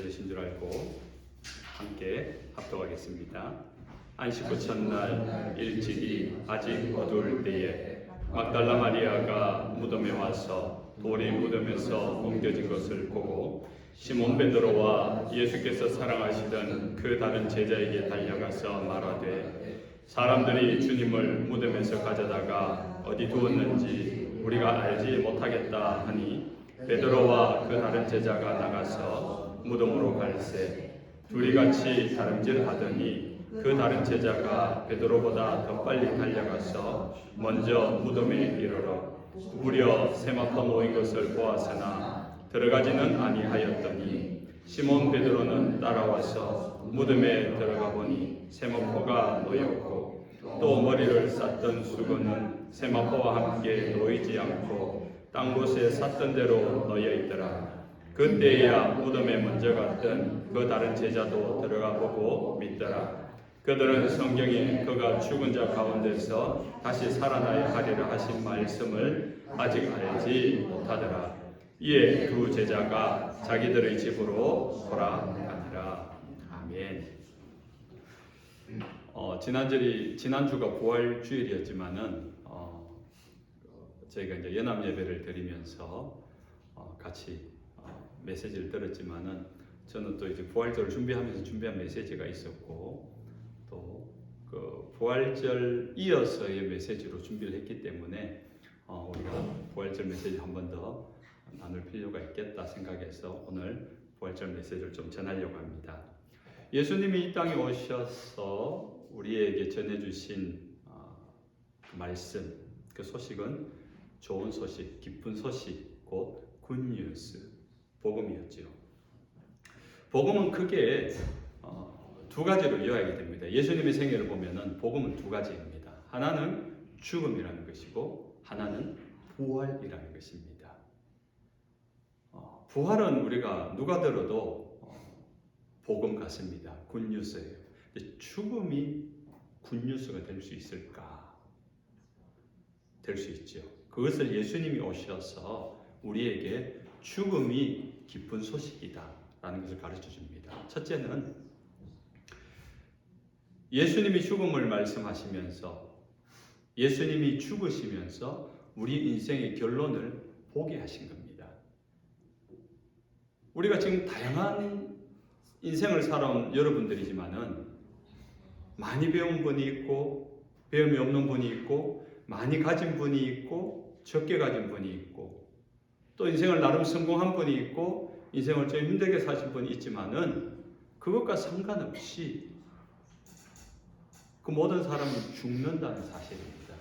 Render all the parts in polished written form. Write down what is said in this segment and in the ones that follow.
찾으신 줄 알고 함께 합독하겠습니다. 안식 후 첫날 일찍이 아직 어두울 때에 막달라 마리아가 무덤에 와서 돌이 무덤에서 옮겨진 것을 보고 시몬 베드로와 예수께서 사랑하시던 그 다른 제자에게 달려가서 말하되 사람들이 주님을 무덤에서 가져다가 어디 두었는지 우리가 알지 못하겠다 하니 베드로와 그 다른 제자가 나가서 무덤으로 갈새 둘이 같이 다름질하더니 그 다른 제자가 베드로보다 더 빨리 달려가서 먼저 무덤에 이르러 무려 세마포 놓인 것을 보았으나 들어가지는 아니하였더니 시몬 베드로는 따라와서 무덤에 들어가 보니 세마포가 놓였고 또 머리를 쌌던 수건은 세마포와 함께 놓이지 않고 딴 곳에 쌌던 대로 놓여 있더라. 그때야 무덤에 먼저 갔던 그 다른 제자도 들어가 보고 믿더라. 그들은 성경에 그가 죽은 자 가운데서 다시 살아나야 하리라 하신 말씀을 아직 알지 못하더라. 이에 두 제자가 자기들의 집으로 돌아가니라. 아멘. 지난주가 부활주일이었지만은 저희가 이제 연합 예배를 드리면서 같이 메시지를 들었지만은 저는 또 이제 부활절을 준비하면서 준비한 메시지가 있었고 또 그 부활절 이어서의 메시지로 준비를 했기 때문에 우리가 부활절 메시지 한 번 더 나눌 필요가 있겠다 생각해서 오늘 부활절 메시지를 좀 전하려고 합니다. 예수님이 이 땅에 오셔서 우리에게 전해주신 그 말씀, 그 소식은 좋은 소식, 기쁜 소식, 곧 굿뉴스, 복음이었죠. 복음은 크게 두 가지로 요약이 됩니다. 예수님의 생애를 보면은 복음은 두 가지입니다. 하나는 죽음이라는 것이고 하나는 부활이라는 것입니다. 부활은 우리가 누가 들어도 복음 같습니다. 굿뉴스예요. 근데 죽음이 굿뉴스가 될 수 있을까? 될 수 있죠. 그것을 예수님이 오셔서 우리에게 죽음이 기쁜 소식이다 라는 것을 가르쳐 줍니다. 첫째는 예수님이 죽음을 말씀하시면서 예수님이 죽으시면서 우리 인생의 결론을 보게 하신 겁니다. 우리가 지금 다양한 인생을 살아온 여러분들이지만은 많이 배운 분이 있고 배움이 없는 분이 있고 많이 가진 분이 있고 적게 가진 분이 있고 또 인생을 나름 성공한 분이 있고 인생을 좀 힘들게 사신 분이 있지만은 그것과 상관없이 그 모든 사람은 죽는다는 사실입니다.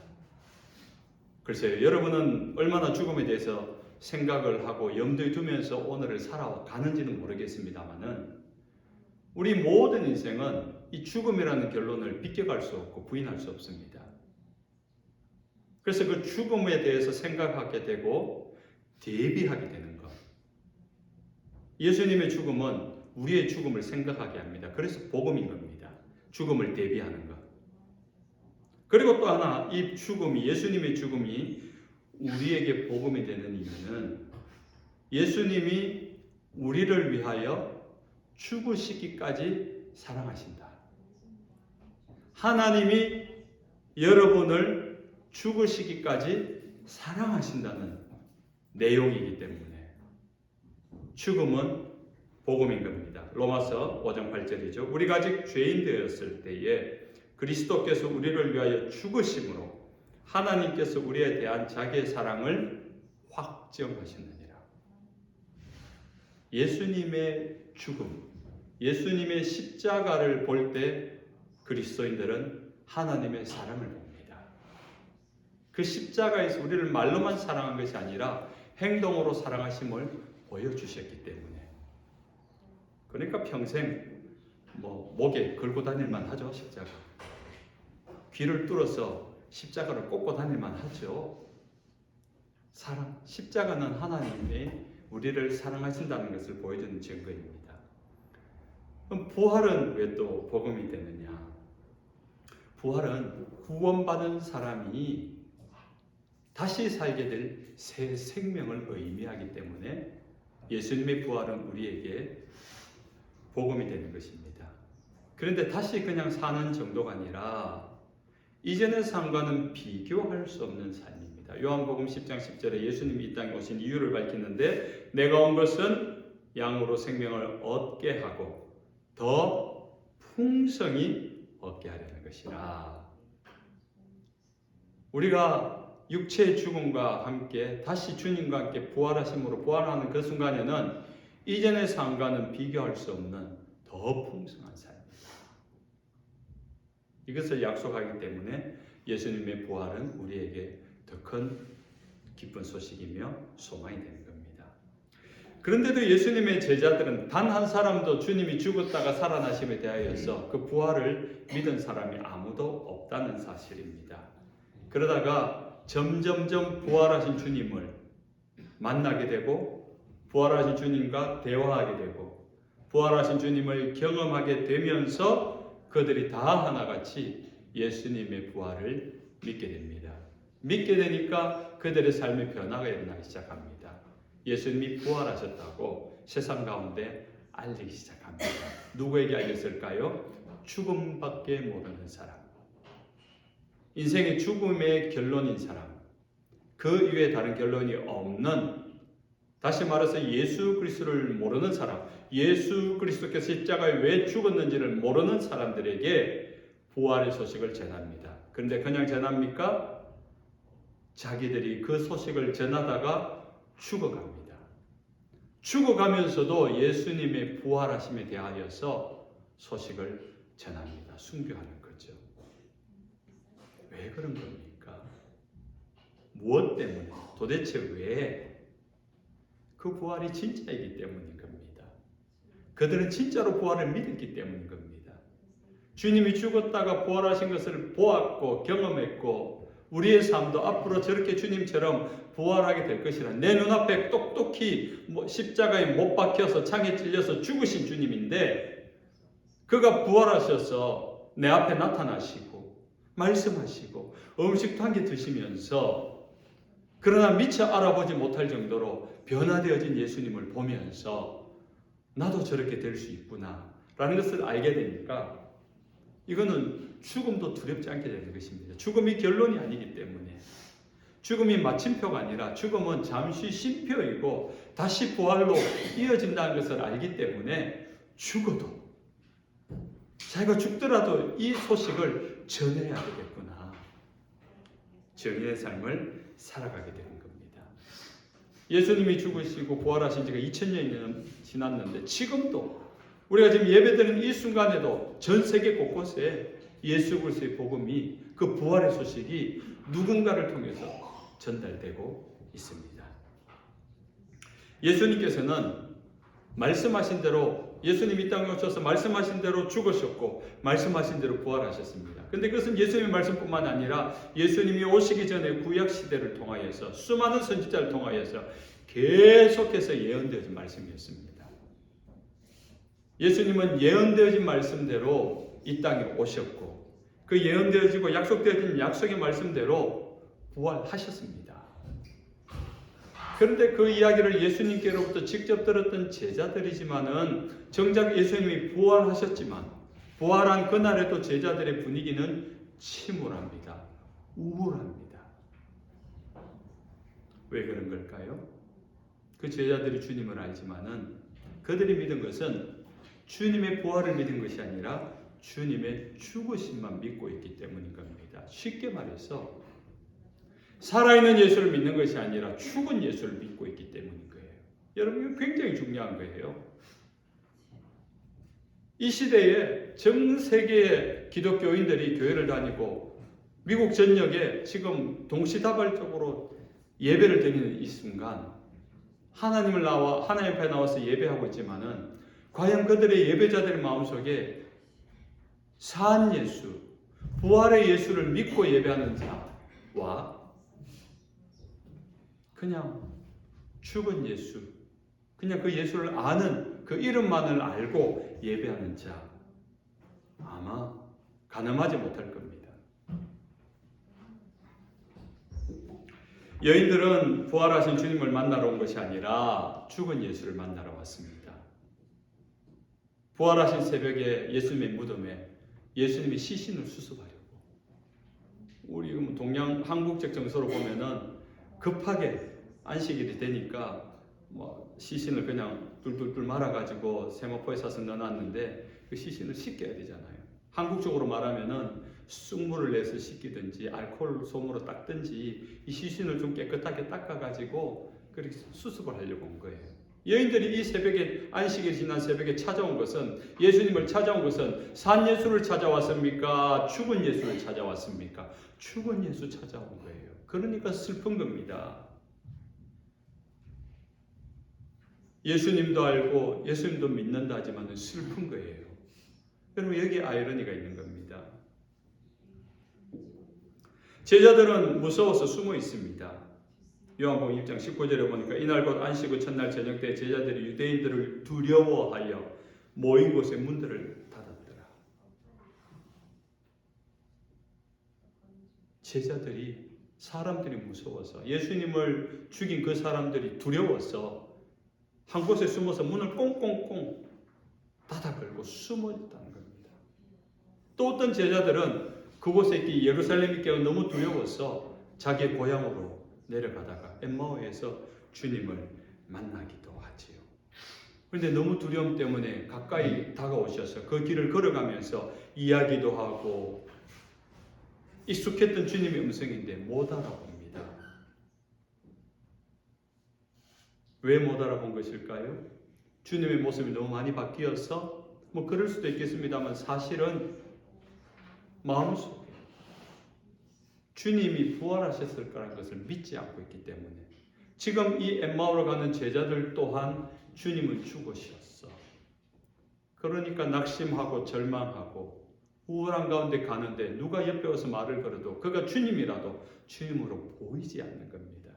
글쎄요, 여러분은 얼마나 죽음에 대해서 생각을 하고 염두에 두면서 오늘을 살아가는지는 모르겠습니다만은 우리 모든 인생은 이 죽음이라는 결론을 비껴갈 수 없고 부인할 수 없습니다. 그래서 그 죽음에 대해서 생각하게 되고 대비하게 되는 것. 예수님의 죽음은 우리의 죽음을 생각하게 합니다. 그래서 복음인 겁니다. 죽음을 대비하는 것. 그리고 또 하나, 이 죽음이, 예수님의 죽음이 우리에게 복음이 되는 이유는 예수님이 우리를 위하여 죽으시기까지 사랑하신다. 하나님이 여러분을 죽으시기까지 사랑하신다는 내용이기 때문에 죽음은 복음인 겁니다. 로마서 5장 8절이죠. 우리가 아직 죄인 되었을 때에 그리스도께서 우리를 위하여 죽으심으로 하나님께서 우리에 대한 자기의 사랑을 확정하셨느니라. 예수님의 죽음, 예수님의 십자가를 볼 때 그리스도인들은 하나님의 사랑을 봅니다. 그 십자가에서 우리를 말로만 사랑한 것이 아니라 행동으로 사랑하심을 보여주셨기 때문에. 그러니까 평생 목에 걸고 다닐만 하죠, 십자가. 귀를 뚫어서 십자가를 꽂고 다닐만 하죠. 사랑, 십자가는 하나님이 우리를 사랑하신다는 것을 보여주는 증거입니다. 그럼 부활은 왜 또 복음이 되느냐? 부활은 구원받은 사람이 다시 살게 될 새 생명을 의미하기 때문에 예수님의 부활은 우리에게 복음이 되는 것입니다. 그런데 다시 그냥 사는 정도가 아니라 이전의 삶과는 비교할 수 없는 삶입니다. 요한복음 10장 10절에 예수님이 이 땅에 오신 이유를 밝히는데 내가 온 것은 양으로 생명을 얻게 하고 더 풍성히 얻게 하려는 것이라. 우리가 육체의 죽음과 함께 다시 주님과 함께 부활하심으로 부활하는 그 순간에는 이전의 삶과는 비교할 수 없는 더 풍성한 삶입니다. 이것을 약속하기 때문에 예수님의 부활은 우리에게 더 큰 기쁜 소식이며 소망이 되는 겁니다. 그런데도 예수님의 제자들은 단 한 사람도 주님이 죽었다가 살아나심에 대하여서 그 부활을 믿은 사람이 아무도 없다는 사실입니다. 그러다가 점점점 부활하신 주님을 만나게 되고 부활하신 주님과 대화하게 되고 부활하신 주님을 경험하게 되면서 그들이 다 하나같이 예수님의 부활을 믿게 됩니다. 믿게 되니까 그들의 삶의 변화가 일어나기 시작합니다. 예수님이 부활하셨다고 세상 가운데 알리기 시작합니다. 누구에게 알렸을까요? 죽음밖에 모르는 사람, 인생의 죽음의 결론인 사람, 그 이외에 다른 결론이 없는, 다시 말해서 예수 그리스도를 모르는 사람, 예수 그리스도께서 십자가에 왜 죽었는지를 모르는 사람들에게 부활의 소식을 전합니다. 그런데 그냥 전합니까? 자기들이 그 소식을 전하다가 죽어갑니다. 죽어가면서도 예수님의 부활하심에 대하여서 소식을 전합니다. 순교하는 거죠. 왜 그런 겁니까? 무엇 때문에? 도대체 왜? 그 부활이 진짜이기 때문인 겁니다. 그들은 진짜로 부활을 믿었기 때문인 겁니다. 주님이 죽었다가 부활하신 것을 보았고 경험했고 우리의 삶도 앞으로 저렇게 주님처럼 부활하게 될 것이라, 내 눈앞에 똑똑히 십자가에 못 박혀서 창에 찔려서 죽으신 주님인데 그가 부활하셔서 내 앞에 나타나시고 말씀하시고 음식도 한 개 드시면서, 그러나 미처 알아보지 못할 정도로 변화되어진 예수님을 보면서 나도 저렇게 될 수 있구나 라는 것을 알게 되니까 이거는 죽음도 두렵지 않게 되는 것입니다. 죽음이 결론이 아니기 때문에, 죽음이 마침표가 아니라 죽음은 잠시 쉼표이고 다시 부활로 이어진다는 것을 알기 때문에 죽어도, 자기가 죽더라도 이 소식을 전해야 되겠구나, 정의의 삶을 살아가게 되는 겁니다. 예수님이 죽으시고 부활하신 지가 2000년이 지났는데 지금도 우리가 지금 예배드리는 이 순간에도 전 세계 곳곳에 예수 그리스도의 복음이, 그 부활의 소식이 누군가를 통해서 전달되고 있습니다. 예수님께서는 말씀하신 대로, 예수님이 이 땅에 오셔서 말씀하신 대로 죽으셨고 말씀하신 대로 부활하셨습니다. 그런데 그것은 예수님의 말씀뿐만 아니라 예수님이 오시기 전에 구약 시대를 통하여서 수많은 선지자를 통하여서 계속해서 예언되어진 말씀이었습니다. 예수님은 예언되어진 말씀대로 이 땅에 오셨고 그 예언되어지고 약속되어진 약속의 말씀대로 부활하셨습니다. 그런데 그 이야기를 예수님께로부터 직접 들었던 제자들이지만은 정작 예수님이 부활하셨지만 부활한 그날에도 제자들의 분위기는 침울합니다. 우울합니다. 왜 그런 걸까요? 그 제자들이 주님을 알지만은 그들이 믿은 것은 주님의 부활을 믿은 것이 아니라 주님의 죽으심만 믿고 있기 때문인 겁니다. 쉽게 말해서 살아있는 예수를 믿는 것이 아니라 죽은 예수를 믿고 있기 때문인 거예요. 여러분, 이거 굉장히 중요한 거예요. 이 시대에 전 세계의 기독교인들이 교회를 다니고 미국 전역에 지금 동시다발적으로 예배를 드리는 이 순간 하나님 앞에 나와서 예배하고 있지만은 과연 그들의 예배자들의 마음속에 산 예수, 부활의 예수를 믿고 예배하는 자와 그냥 죽은 예수, 그냥 그 예수를 아는, 그 이름만을 알고 예배하는 자, 아마 가늠하지 못할 겁니다. 여인들은 부활하신 주님을 만나러 온 것이 아니라 죽은 예수를 만나러 왔습니다. 부활하신 새벽에 예수님의 무덤에 예수님이 시신을 수습하려고, 우리 동양 한국적 정서로 보면은 급하게 안식일이 되니까 뭐 시신을 그냥 뚫뚫뚫 말아가지고 세마포에 싸서 넣어놨는데 그 시신을 씻겨야 되잖아요. 한국적으로 말하면은 쑥물을 내서 씻기든지 알코올 솜으로 닦든지 이 시신을 좀 깨끗하게 닦아가지고 그렇게 수습을 하려고 온 거예요. 여인들이 이 새벽에, 안식일 지난 새벽에 찾아온 것은, 예수님을 찾아온 것은 산 예수를 찾아왔습니까? 죽은 예수를 찾아왔습니까? 죽은 예수 찾아온 거예요. 그러니까 슬픈 겁니다. 예수님도 알고 예수님도 믿는다 하지만 슬픈 거예요. 여러분, 여기에 아이러니가 있는 겁니다. 제자들은 무서워서 숨어 있습니다. 요한복음 6장 19절에 보니까 이날 곧 안식 후 첫날 저녁 때 제자들이 유대인들을 두려워하여 모인 곳의 문들을 닫았더라. 제자들이, 사람들이 무서워서, 예수님을 죽인 그 사람들이 두려워서 한 곳에 숨어서 문을 꽁꽁꽁 닫아 걸고 숨어 있다는 겁니다. 또 어떤 제자들은 그곳에 있기, 예루살렘에 있기가 너무 두려워서 자기의 고향으로 내려가다가 엠마오에서 주님을 만나기도 하지요. 그런데 너무 두려움 때문에 가까이 다가오셔서 그 길을 걸어가면서 이야기도 하고, 익숙했던 주님의 음성인데 못 알아봅니다. 왜 못 알아본 것일까요? 주님의 모습이 너무 많이 바뀌어서? 뭐 그럴 수도 있겠습니다만, 사실은 마음속에 주님이 부활하셨을 거라는 것을 믿지 않고 있기 때문에, 지금 이 엠마오로 가는 제자들 또한 주님은 죽으셨어. 그러니까 낙심하고 절망하고 우울한 가운데 가는데 누가 옆에 와서 말을 걸어도 그가 주님이라도 주님으로 보이지 않는 겁니다.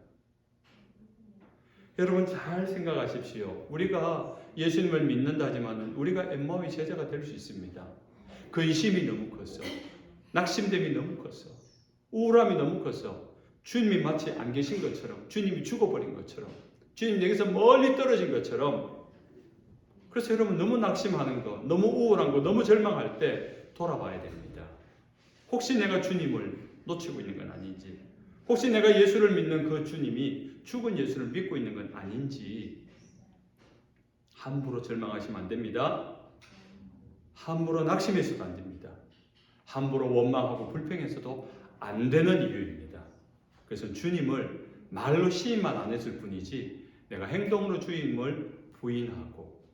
여러분, 잘 생각하십시오. 우리가 예수님을 믿는다 하지만 우리가 엠마오의 제자가 될 수 있습니다. 그 의심이 너무 컸어. 낙심됨이 너무 컸어. 우울함이 너무 커서 주님이 마치 안 계신 것처럼, 주님이 죽어버린 것처럼, 주님 여기서 멀리 떨어진 것처럼. 그래서 여러분, 너무 낙심하는 거, 너무 우울한 거, 너무 절망할 때 돌아봐야 됩니다. 혹시 내가 주님을 놓치고 있는 건 아닌지, 혹시 내가 예수를 믿는 그 주님이 죽은 예수를 믿고 있는 건 아닌지. 함부로 절망하시면 안 됩니다. 함부로 낙심해서도 안 됩니다. 함부로 원망하고 불평해서도 안 되는 이유입니다. 그래서 주님을 말로 시인만 안 했을 뿐이지 내가 행동으로 주님을 부인하고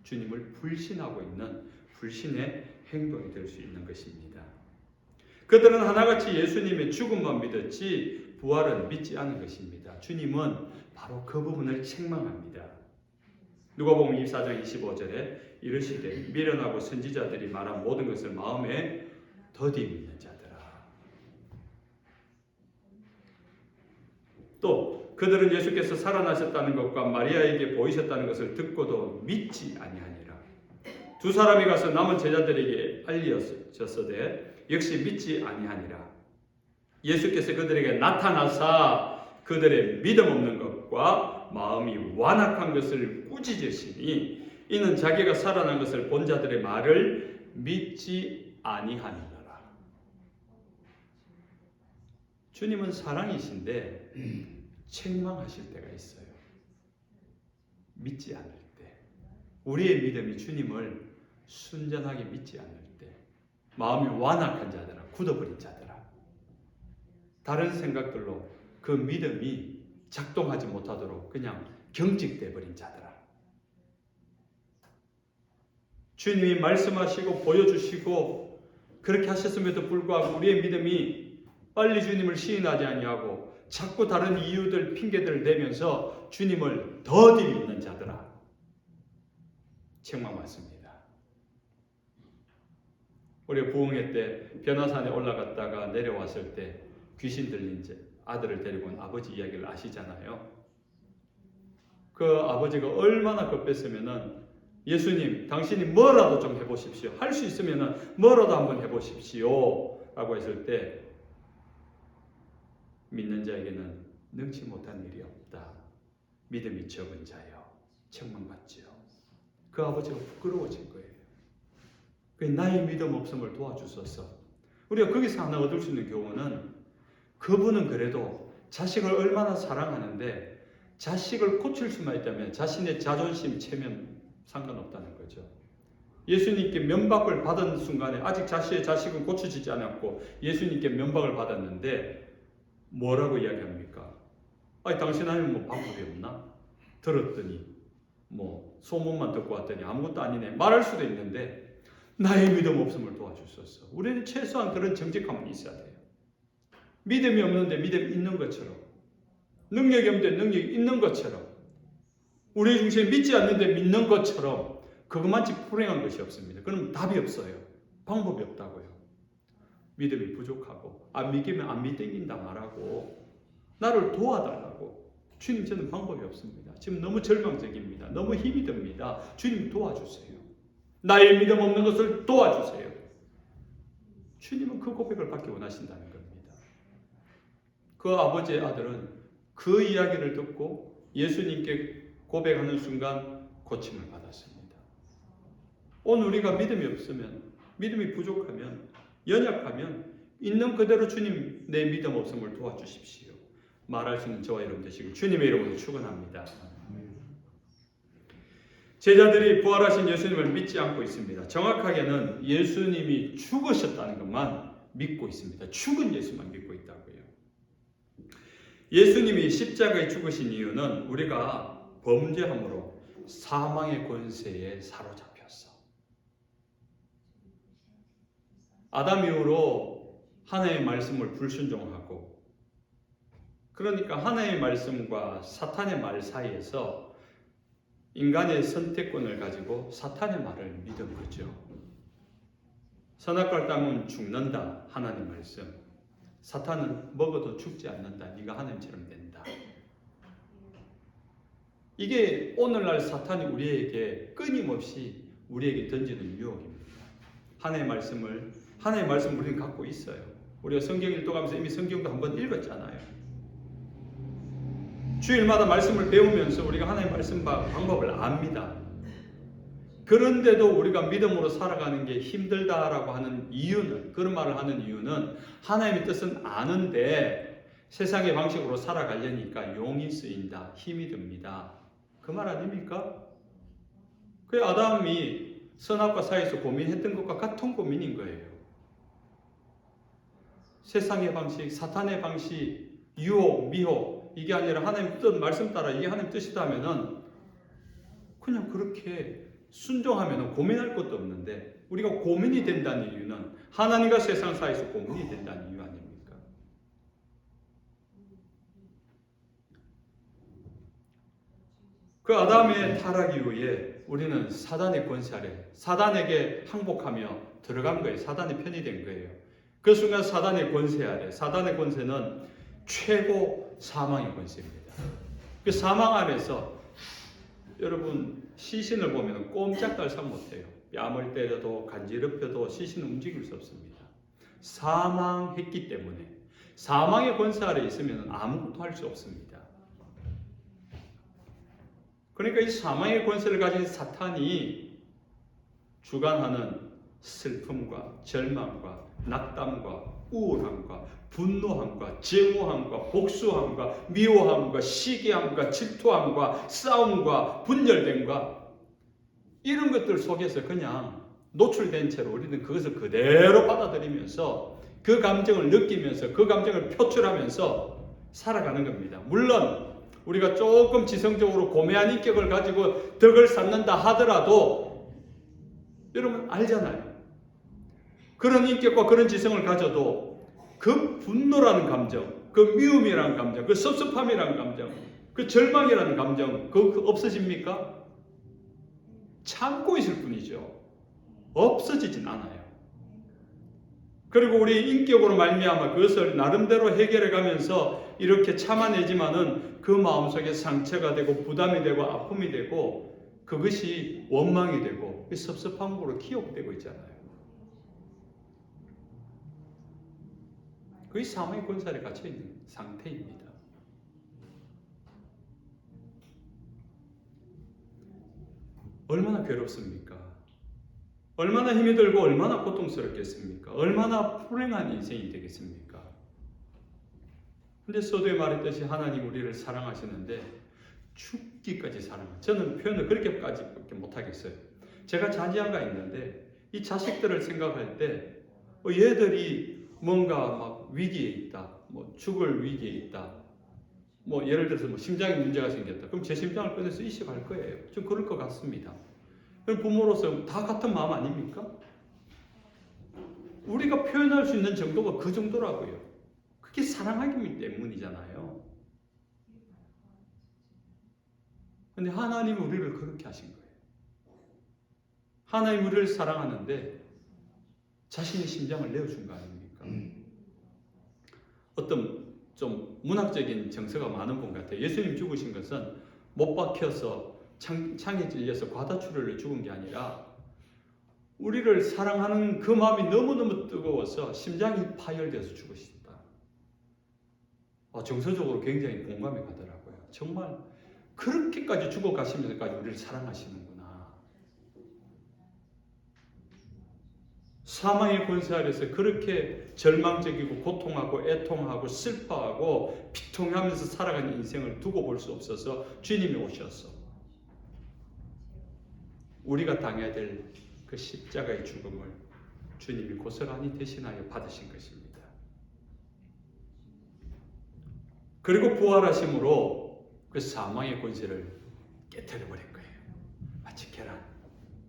주님을 불신하고 있는 불신의 행동이 될 수 있는 것입니다. 그들은 하나같이 예수님의 죽음만 믿었지 부활은 믿지 않은 것입니다. 주님은 바로 그 부분을 책망합니다. 누가복음 24장 25절에 이르시되 미련하고 선지자들이 말한 모든 것을 마음에 더디 믿는 자들아. 또 그들은 예수께서 살아나셨다는 것과 마리아에게 보이셨다는 것을 듣고도 믿지 아니하니라. 두 사람이 가서 남은 제자들에게 알려졌으되 역시 믿지 아니하니라. 예수께서 그들에게 나타나사 그들의 믿음 없는 것과 마음이 완악한 것을 꾸짖으시니 이는 자기가 살아난 것을 본 자들의 말을 믿지 아니하니라. 주님은 사랑이신데 책망하실 때가 있어요. 믿지 않을 때, 우리의 믿음이 주님을 순전하게 믿지 않을 때, 마음이 완악한 자들아, 굳어버린 자들아, 다른 생각들로 그 믿음이 작동하지 못하도록 그냥 경직돼 버린 자들아, 주님이 말씀하시고 보여주시고 그렇게 하셨음에도 불구하고 우리의 믿음이 빨리 주님을 시인하지 아니하고 자꾸 다른 이유들, 핑계들을 대면서 주님을 더디 믿는 자들아, 책망받습니다. 우리가 부흥회 때 변화산에 올라갔다가 내려왔을 때 귀신 들린 아들을 데리고 온 아버지 이야기를 아시잖아요. 그 아버지가 얼마나 급했으면은 예수님, 당신이 뭐라도 좀 해보십시오. 할 수 있으면은 뭐라도 한번 해보십시오. 라고 했을 때 믿는 자에게는 능치 못한 일이 없다. 믿음이 적은 자여, 책망받지요. 그 아버지가 부끄러워진 거예요. 그 나의 믿음 없음을 도와주소서. 우리가 거기서 하나 얻을 수 있는 교훈은 그분은 그래도 자식을 얼마나 사랑하는데 자식을 고칠 수만 있다면 자신의 자존심 체면 상관없다는 거죠. 예수님께 면박을 받은 순간에 아직 자신의 자식은 고쳐지지 않았고 예수님께 면박을 받았는데 뭐라고 이야기합니까? 아니 당신 아니면 뭐 방법이 없나? 들었더니 뭐 소문만 듣고 왔더니 아무것도 아니네 말할 수도 있는데 나의 믿음 없음을 도와주소서. 우리는 최소한 그런 정직함은 있어야 돼요. 믿음이 없는데 믿음이 있는 것처럼, 능력이 없는데 능력이 있는 것처럼, 우리의 중심에 믿지 않는데 믿는 것처럼 그것만치 불행한 것이 없습니다. 그럼 답이 없어요. 방법이 없다고요. 믿음이 부족하고 안 믿기면 안 믿긴다 말하고 나를 도와달라고. 주님 저는 방법이 없습니다. 지금 너무 절망적입니다. 너무 힘이 듭니다. 주님 도와주세요. 나의 믿음 없는 것을 도와주세요. 주님은 그 고백을 받기 원하신다는 겁니다. 그 아버지의 아들은 그 이야기를 듣고 예수님께 고백하는 순간 고침을 받았습니다. 오늘 우리가 믿음이 없으면, 믿음이 부족하면, 연약하면 있는 그대로 주님 내 믿음 없음을 도와주십시오. 말할 수 있는 저와 여러분 되시길 주님의 이름으로 축원합니다. 제자들이 부활하신 예수님을 믿지 않고 있습니다. 정확하게는 예수님이 죽으셨다는 것만 믿고 있습니다. 죽은 예수만 믿고 있다고요. 예수님이 십자가에 죽으신 이유는 우리가 범죄함으로 사망의 권세에 사로잡혔어. 아담 이후로 하나님의 말씀을 불순종하고, 그러니까 하나님의 말씀과 사탄의 말 사이에서 인간의 선택권을 가지고 사탄의 말을 믿은 거죠. 선악과를 따면 죽는다. 하나님 말씀. 사탄은 먹어도 죽지 않는다. 네가 하나님처럼 된다. 이게 오늘날 사탄이 우리에게 끊임없이 우리에게 던지는 유혹입니다. 하나님의 말씀을 우리는 갖고 있어요. 우리가 성경 읽어가면서 이미 성경도 한번 읽었잖아요. 주일마다 말씀을 배우면서 우리가 하나님의 말씀 방법을 압니다. 그런데도 우리가 믿음으로 살아가는 게 힘들다라고 하는 이유는, 그런 말을 하는 이유는 하나님의 뜻은 아는데 세상의 방식으로 살아가려니까 용이 쓰인다, 힘이 듭니다. 그 말 아닙니까? 그 아담이 선악과 사이에서 고민했던 것과 같은 고민인 거예요. 세상의 방식, 사탄의 방식, 유혹, 미혹, 이게 아니라 하나님 뜻, 말씀 따라 이게 하나님 뜻이다 하면은 그냥 그렇게 순종하면 고민할 것도 없는데, 우리가 고민이 된다는 이유는 하나님과 세상 사이에서 고민이 된다는 이유 아닙니까? 그 아담의 타락 이후에 우리는 사단의 권세 아래, 사단에게 항복하며 들어간 거예요. 사단의 편이 된 거예요. 그 순간 사단의 권세 아래, 사단의 권세는 최고 사망의 권세입니다. 그 사망 안에서 여러분 시신을 보면 꼼짝달싹 못해요. 뺨을 때려도 간지럽혀도 시신은 움직일 수 없습니다. 사망했기 때문에 사망의 권세 아래 있으면 아무것도 할 수 없습니다. 그러니까 이 사망의 권세를 가진 사탄이 주관하는 슬픔과 절망과 낙담과 우울함과 분노함과 증오함과 복수함과 미워함과 시기함과 질투함과 싸움과 분열됨과 이런 것들 속에서 그냥 노출된 채로 우리는 그것을 그대로 받아들이면서 그 감정을 느끼면서 그 감정을 표출하면서 살아가는 겁니다. 물론 우리가 조금 지성적으로 고매한 인격을 가지고 덕을 쌓는다 하더라도 여러분 알잖아요. 그런 인격과 그런 지성을 가져도 그 분노라는 감정, 그 미움이라는 감정, 그 섭섭함이라는 감정, 그 절망이라는 감정 그거 없어집니까? 참고 있을 뿐이죠. 없어지진 않아요. 그리고 우리 인격으로 말미암아 그것을 나름대로 해결해 가면서 이렇게 참아내지만은 그 마음속에 상처가 되고 부담이 되고 아픔이 되고 그것이 원망이 되고 섭섭함으로 기억되고 있잖아요. 그게 사망의 권세에 갇혀있는 상태입니다. 얼마나 괴롭습니까? 얼마나 힘이 들고 얼마나 고통스럽겠습니까? 얼마나 불행한 인생이 되겠습니까? 근데 서두에 말했듯이 하나님 우리를 사랑하시는데 죽기까지 사랑하시는, 저는 표현을 그렇게까지밖에 못하겠어요. 제가 자녀가 있는데 이 자식들을 생각할 때 얘들이 뭔가 막 위기에 있다, 뭐 죽을 위기에 있다, 뭐 예를 들어서 뭐 심장에 문제가 생겼다, 그럼 제 심장을 꺼내서 이식할 거예요. 좀 그럴 것 같습니다. 그럼 부모로서 다 같은 마음 아닙니까? 우리가 표현할 수 있는 정도가 그 정도라고요. 그게 사랑하기 때문이잖아요. 근데 하나님이 우리를 그렇게 하신 거예요. 하나님 우리를 사랑하는데 자신의 심장을 내어준 거 아닙니까? 어떤 좀 문학적인 정서가 많은 분 같아요. 예수님 죽으신 것은 못 박혀서 창에 찔려서 과다출혈로 죽은 게 아니라 우리를 사랑하는 그 마음이 너무너무 뜨거워서 심장이 파열돼서 죽으신다. 정서적으로 굉장히 공감이 가더라고요. 정말 그렇게까지 죽어가시면서까지 우리를 사랑하시는구나. 사망의 권세 아래서 그렇게 절망적이고 고통하고 애통하고 슬퍼하고 비통하면서 살아가는 인생을 두고 볼 수 없어서 주님이 오셨어. 우리가 당해야 될 그 십자가의 죽음을 주님이 고스란히 대신하여 받으신 것입니다. 그리고 부활하심으로 그 사망의 권세를 깨뜨려버린 거예요. 마치 계란.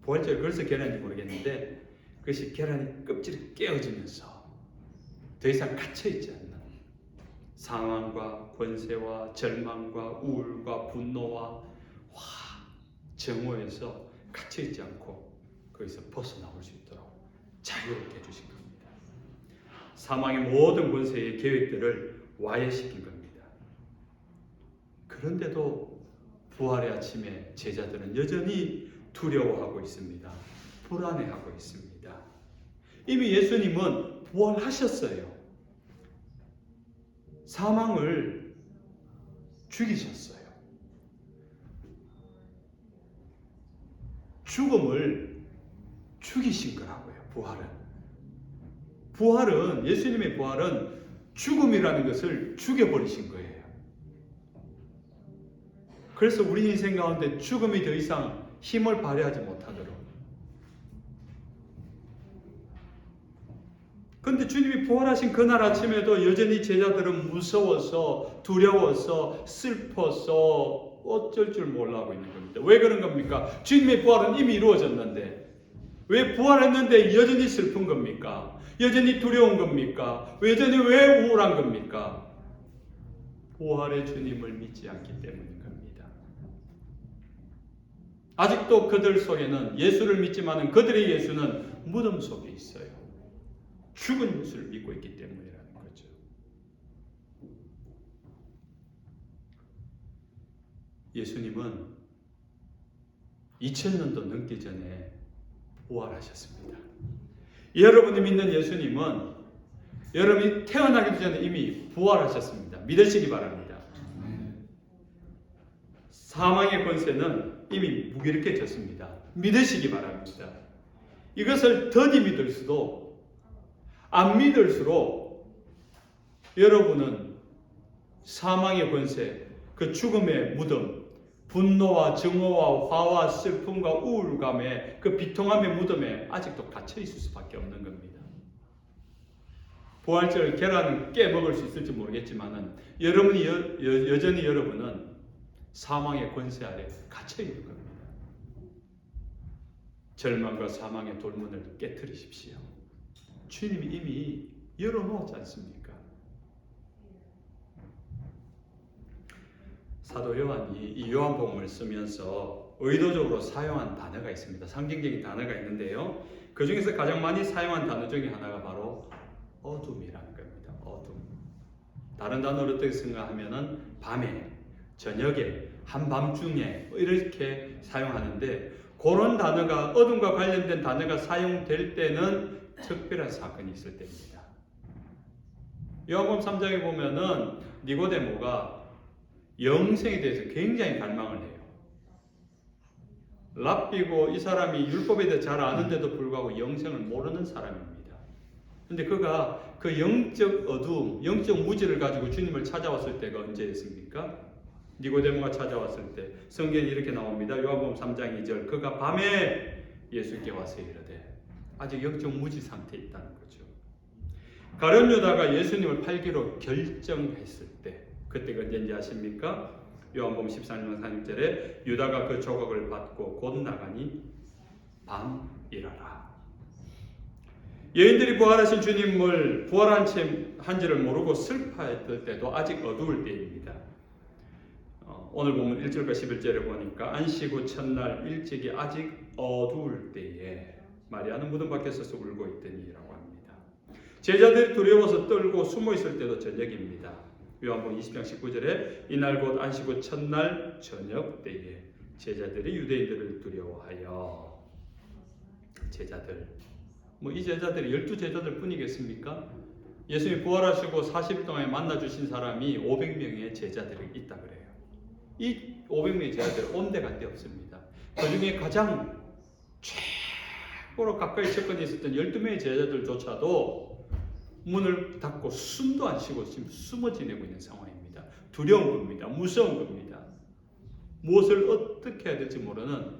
부활절 그래서 계란인지 모르겠는데 그것이 계란이 껍질이 깨어지면서 더 이상 갇혀있지 않는 상황과 권세와 절망과 우울과 분노와 정오에서 갇혀있지 않고 거기서 벗어나올 수 있도록 자유롭게 해주신 겁니다. 사망의 모든 권세의 계획들을 와해시킨 겁니다. 그런데도 부활의 아침에 제자들은 여전히 두려워하고 있습니다. 불안해하고 있습니다. 이미 예수님은 부활하셨어요. 사망을 죽이셨어요. 죽음을 죽이신 거라고요. 부활은 예수님의 부활은 죽음이라는 것을 죽여버리신 거예요. 그래서 우리 인생 가운데 죽음이 더 이상 힘을 발휘하지 못하도록. 그런데 주님이 부활하신 그날 아침에도 여전히 제자들은 무서워서 두려워서 슬퍼서 어쩔 줄 몰라하고 있는 겁니다. 왜 그런 겁니까? 주님의 부활은 이미 이루어졌는데 왜 부활했는데 여전히 슬픈 겁니까? 여전히 두려운 겁니까? 여전히 왜 우울한 겁니까? 부활의 주님을 믿지 않기 때문인 겁니다. 아직도 그들 속에는 예수를 믿지만 그들의 예수는 무덤 속에 있어요. 죽은 예수를 믿고 있기 때문이라는 거죠. 예수님은 2000년도 넘기 전에 부활하셨습니다. 여러분이 믿는 예수님은 여러분이 태어나기도 전에 이미 부활하셨습니다. 믿으시기 바랍니다. 사망의 권세는 이미 무기력해졌습니다. 믿으시기 바랍니다. 이것을 더디 믿을수록 안 믿을수록 여러분은 사망의 권세, 그 죽음의 무덤, 분노와 증오와 화와 슬픔과 우울감의 그 비통함의 무덤에 아직도 갇혀 있을 수밖에 없는 겁니다. 부활절 계란은 깨먹을 수 있을지 모르겠지만 여러분이 여전히 여러분은 사망의 권세 아래 갇혀 있는 겁니다. 절망과 사망의 돌문을 깨뜨리십시오. 주님이 이미 열어놓았지 않습니까? 사도 요한이 이 요한복음을 쓰면서 의도적으로 사용한 단어가 있습니다. 상징적인 단어가 있는데요. 그 중에서 가장 많이 사용한 단어 중에 하나가 바로 어둠이라는 겁니다. 어둠. 다른 단어로 어떻게 생각하면은 밤에, 저녁에, 한밤중에 이렇게 사용하는데 그런 단어가 어둠과 관련된 단어가 사용될 때는 특별한 사건이 있을 때입니다. 요한복음 3장에 보면은 니고데모가 영생에 대해서 굉장히 갈망을 해요. 랍비고 이 사람이 율법에 대해 잘 아는데도 불구하고 영생을 모르는 사람입니다. 근데 그가 그 영적 어두움, 영적 무지를 가지고 주님을 찾아왔을 때가 언제였습니까? 니고데모가 찾아왔을 때 성경에 이렇게 나옵니다. 요한복음 3장 2절 그가 밤에 예수께 와서 이르되 아직 영적 무지 상태에 있다는 거죠. 가룟 유다가 예수님을 팔기로 결정했을 때 그때가 언제인지 아십니까? 요한복음 14장 46절에 유다가 그 조각을 받고 곧 나가니 밤이라라. 여인들이 부활하신 주님을 부활한지를 모르고 슬퍼했을 때도 아직 어두울 때입니다. 오늘 보면 1절과 11절에 보니까 안식 후 첫날 일찍이 아직 어두울 때에 마리아는 무덤 밖에 서서 울고 있더니라고 합니다. 제자들이 두려워서 떨고 숨어 있을 때도 저녁입니다. 요한복음 20장 19절에 이날 곧 안식 후 첫날 저녁 때에 제자들이 유대인들을 두려워하여 제자들 이 제자들이 12제자들 뿐이겠습니까? 예수님이 부활하시고 40일 동안 만나주신 사람이 500명의 제자들이 있다 그래요. 이 500명의 제자들 온데간데 없습니다. 그 중에 가장 최고로 가까이 접근해 있었던 12명의 제자들조차도 문을 닫고 숨도 안 쉬고 지금 숨어 지내고 있는 상황입니다. 두려운 겁니다. 무서운 겁니다. 무엇을 어떻게 해야 될지 모르는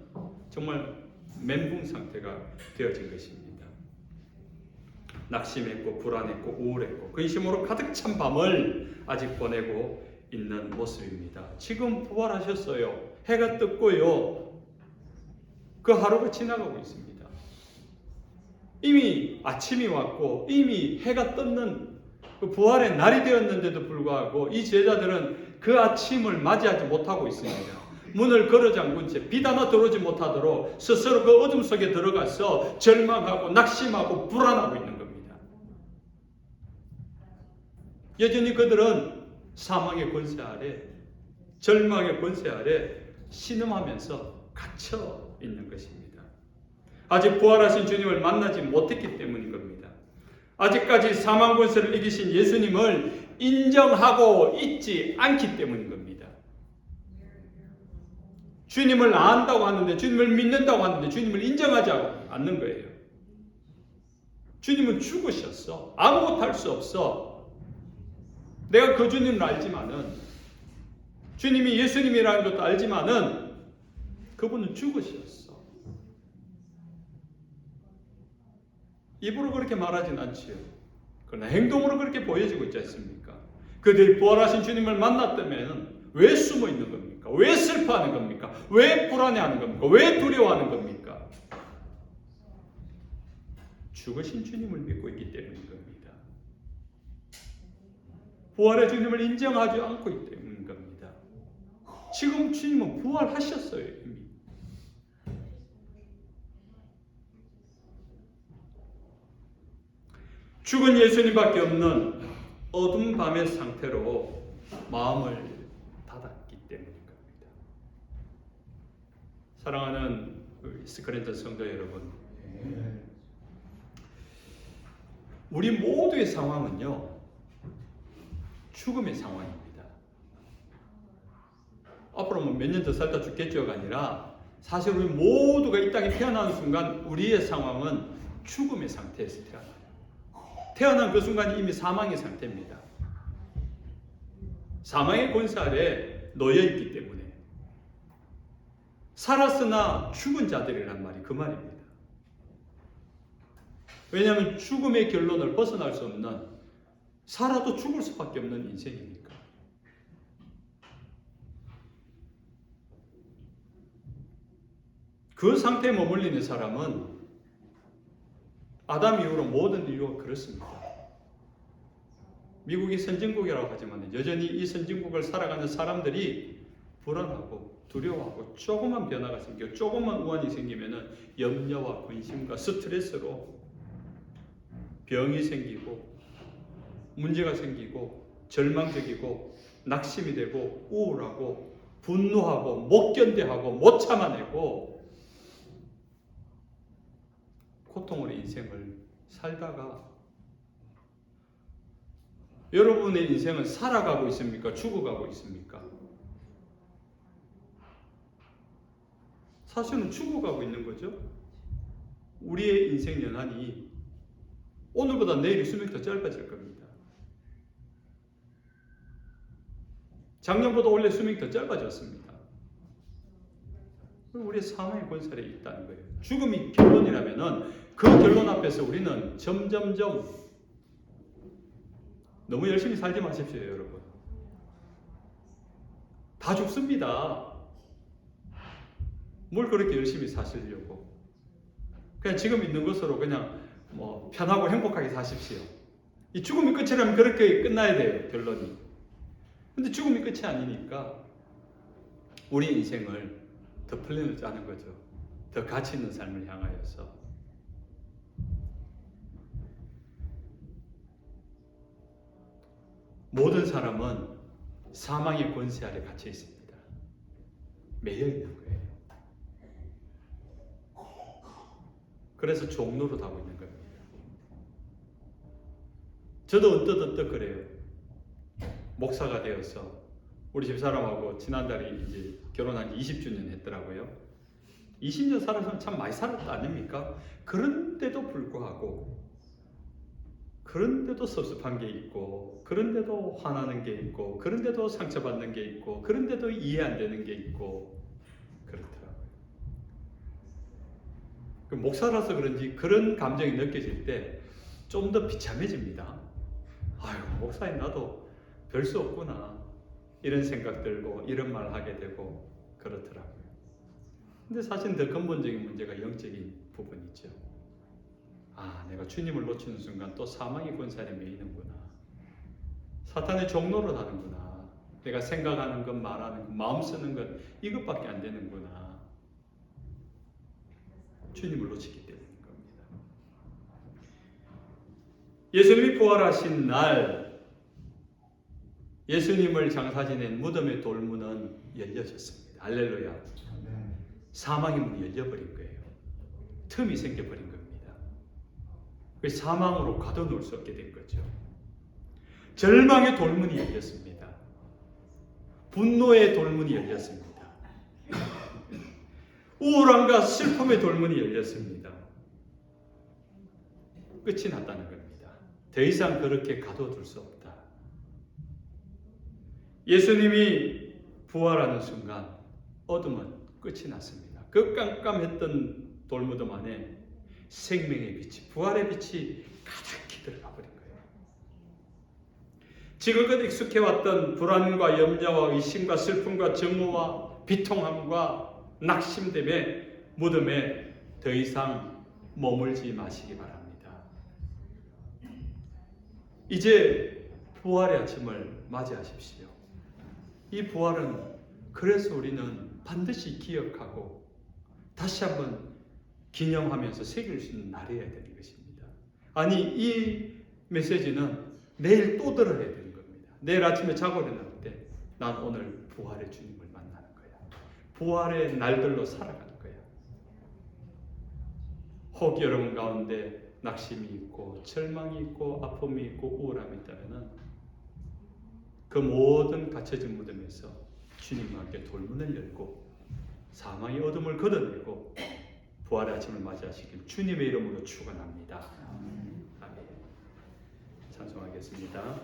정말 멘붕 상태가 되어진 것입니다. 낙심했고 불안했고 우울했고 근심으로 가득 찬 밤을 아직 보내고 있는 모습입니다. 지금 부활하셨어요. 해가 떴고요. 그 하루가 지나가고 있습니다. 이미 아침이 왔고 이미 해가 떴는 그 부활의 날이 되었는데도 불구하고 이 제자들은 그 아침을 맞이하지 못하고 있습니다. 문을 걸어 잠근 채 빛 하나 들어오지 못하도록 스스로 그 어둠 속에 들어가서 절망하고 낙심하고 불안하고 있는 겁니다. 여전히 그들은 사망의 권세 아래, 절망의 권세 아래 신음하면서 갇혀 있는 것입니다. 아직 부활하신 주님을 만나지 못했기 때문인 겁니다. 아직까지 사망 권세를 이기신 예수님을 인정하고 있지 않기 때문인 겁니다. 주님을 안다고 하는데, 주님을 믿는다고 하는데 주님을 인정하지 않는 거예요. 주님은 죽으셨어. 아무것도 할 수 없어. 내가 그 주님을 알지만은, 주님이 예수님이라는 것도 알지만은 그분은 죽으셨어. 입으로 그렇게 말하진 않지요. 그러나 행동으로 그렇게 보여지고 있지 않습니까? 그들이 부활하신 주님을 만났다면 왜 숨어 있는 겁니까? 왜 슬퍼하는 겁니까? 왜 불안해하는 겁니까? 왜 두려워하는 겁니까? 죽으신 주님을 믿고 있기 때문인 겁니다. 부활의 주님을 인정하지 않고 있기 때문인 겁니다. 지금 주님은 부활하셨어요. 이미. 죽은 예수님밖에 없는 어두운 밤의 상태로 마음을 닫았기 때문인 겁니다. 사랑하는 스크랜턴 성도 여러분, 우리 모두의 상황은요, 죽음의 상황입니다. 앞으로 몇 년 더 살다 죽겠죠가 아니라 사실 우리 모두가 이 땅에 태어나는 순간 우리의 상황은 죽음의 상태에서 태어나요. 태어난 그 순간이 이미 사망의 상태입니다. 사망의 권세 아래 놓여있기 때문에 살았으나 죽은 자들이란 말이 그 말입니다. 왜냐하면 죽음의 결론을 벗어날 수 없는, 살아도 죽을 수밖에 없는 인생이니까. 그 상태에 머물리는 사람은 아담 이후로 모든 인류가 그렇습니다. 미국이 선진국이라고 하지만 여전히 이 선진국을 살아가는 사람들이 불안하고 두려워하고 조그만 변화가 생기고 조그만 우환이 생기면 염려와 근심과 스트레스로 병이 생기고 문제가 생기고 절망적이고 낙심이 되고 우울하고 분노하고 못 견뎌하고 못 참아내고 고통으로 인생을 살다가, 여러분의 인생은 살아가고 있습니까? 죽어가고 있습니까? 사실은 죽어가고 있는 거죠. 우리의 인생 연한이 오늘보다 내일이 수명이 더 짧아질 겁니다. 작년보다 올해 수명이 더 짧아졌습니다. 우리의 사망의 권세에 있다는 거예요. 죽음이 결론이라면은 그 결론 앞에서 우리는 점점점 너무 열심히 살지 마십시오, 여러분. 다 죽습니다. 뭘 그렇게 열심히 사시려고. 그냥 지금 있는 것으로 그냥 편하고 행복하게 사십시오. 이 죽음이 끝이라면 그렇게 끝나야 돼요, 결론이. 근데 죽음이 끝이 아니니까 우리 인생을 더 플랜을 짜는 거죠. 더 가치 있는 삶을 향하여서. 모든 사람은 사망의 권세 아래 갇혀 있습니다. 매여 있는 거예요. 그래서 종로로 하고 있는 겁니다. 저도 언뜻 그래요. 목사가 되어서 우리 집사람하고 지난달에 이제 결혼한 지 20주년 했더라고요. 20년 살아서 참 많이 살았다 아닙니까? 그런데도 불구하고, 그런데도 섭섭한 게 있고, 그런데도 화나는 게 있고, 그런데도 상처받는 게 있고, 그런데도 이해 안 되는 게 있고, 그렇더라고요. 그 목사라서 그런지 그런 감정이 느껴질 때 좀 더 비참해집니다. 아유, 목사인 나도 별 수 없구나, 이런 생각 들고 이런 말 하게 되고 그렇더라고요. 근데 사실 더 근본적인 문제가 영적인 부분이죠. 아, 내가 주님을 놓치는 순간 또 사망의 권세에 매이는구나. 사탄의 종로를 하는구나. 내가 생각하는 것, 말하는 것, 마음 쓰는 것, 이것밖에 안 되는구나. 주님을 놓치기 때문인 겁니다. 예수님이 부활하신 날, 예수님을 장사 지낸 무덤의 돌문은 열려졌습니다. 할렐루야. 사망의 문이 열려버린 거예요. 틈이 생겨버린 겁니다. 그래서 사망으로 가둬놓을 수 없게 된 거죠. 절망의 돌문이 열렸습니다. 분노의 돌문이 열렸습니다. 우울함과 슬픔의 돌문이 열렸습니다. 끝이 났다는 겁니다. 더 이상 그렇게 가둬둘 수 없다. 예수님이 부활하는 순간 어둠은 끝이 났습니다. 그 깜깜했던 돌무덤 안에 생명의 빛이, 부활의 빛이 가득히 들어가 버린 거예요. 지금껏 익숙해왔던 불안과 염려와 의심과 슬픔과 증오와 비통함과 낙심됨의 무덤에 더 이상 머물지 마시기 바랍니다. 이제 부활의 아침을 맞이하십시오. 이 부활은 그래서 우리는 반드시 기억하고 다시 한번 기념하면서 새길 수 있는 날이어야 되는 것입니다. 아니, 이 메시지는 내일 또 들어야 되는 겁니다. 내일 아침에 자고 일어날 때 난 오늘 부활의 주님을 만나는 거야. 부활의 날들로 살아가는 거야. 혹 여러분 가운데 낙심이 있고 절망이 있고 아픔이 있고 우울함이 있다면 그 모든 갇혀진 무덤에서 주님과 함께 돌문을 열고 사망의 어둠을 걷어내고 부활의 아침을 맞이하시길 주님의 이름으로 축원합니다. 아멘. 찬송하겠습니다.